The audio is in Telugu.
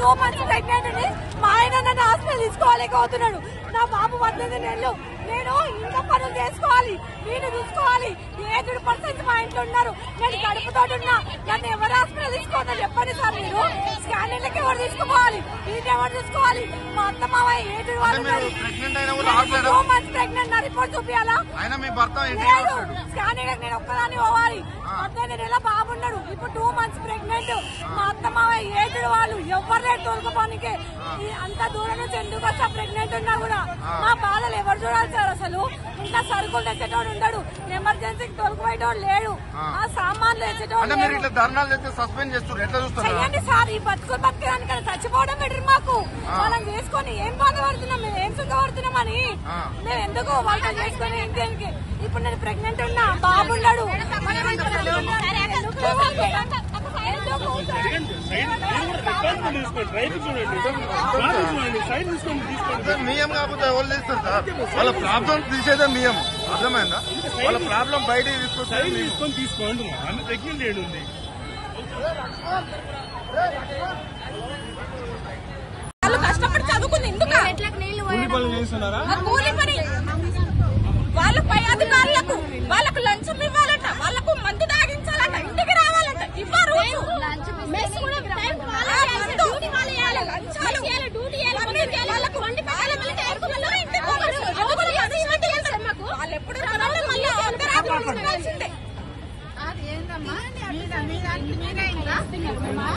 2 months ప్రెగ్నెంట్ ని మా ఆయన నన్ను హాస్పిటల్ తీసుకోలేకపోతున్నాడు. నా బాబు 18 నెలలు. నేను ఇంట్లో పనులు చేసుకోవాలి, నేను చూసుకోవాలి. ఏజ్డ్ పర్సన్స్ మా ఇంట్లో ఉన్నారు. నేను కడుపుతో ఉన్నా. నన్ను ఎవరు హాస్పిటల్ తీసుకోవద్దని చెప్పండి సార్. మీరు స్కానింగ్లకి ఎవరు తీసుకోవాలి, నేను ఎవరు చూసుకోవాలి? మా అత్త మావయ్య ఏజ్డ్ వాళ్ళు 2 months ప్రెగ్నెంట్. నా రిపోర్ట్ చూపించాలా? స్కానింగ్ నేను ఒక్కదాన్ని పోవాలి. 18 నెలల బాబున్నాడు. ఇప్పుడు 2 months ప్రెగ్నెంట్. మా అత్త మావయ్య ఏజ్డ్ వాళ్ళు ఎవరు లేదు తోలుకోపోనికే. అంత దూరం నుంచి ఎందుకు వచ్చా? ప్రెగ్నెంట్ ఉన్నా కూడా మా బాధలు ఎవరు చూడాలి సార్? అసలు ఇంకా సరుకులు తెచ్చేటోడు ఉండడు, ఎమర్జెన్సీకి తోలుకుపోయేటోడు లేడు, ఆ సామాన్లు తెచ్చేటోడు చెయ్యండి సార్. ఈ బతకడానికన్నా చచ్చిపోవడం బెటర్ మాకు. వాళ్ళని చేసుకుని ఏం బాధపడుతున్నాం, మేము ఏం సుఖపడుతున్నామని మేము ఎందుకు వాళ్ళతో చేసుకుని ఇంటికి. ఇప్పుడు నేను ప్రెగ్నెంట్ ఉన్నా, బాబున్నాడు. మియం కాకపోతే ఎవరు తీస్తారు సార్? వాళ్ళ ప్రాబ్లం తీసేదే మియం. అర్థమైందా? వాళ్ళ ప్రాబ్లం బయటికి తీసుకొని తీసుకోండి. అన్ని ప్రెగ్నెంట్ ఏడు ఉంది. వాళ్ళు కష్టపడి చదువుకుంది ఎందుకు? కూలి పని. వాళ్ళ పై అధికారులకు వాళ్ళకు లంచం ఇవ్వాలంట, వాళ్ళకు మందు తాగించాలంట, ఇంటికి రావాలంట. ఇవ్వరు. లంచాలు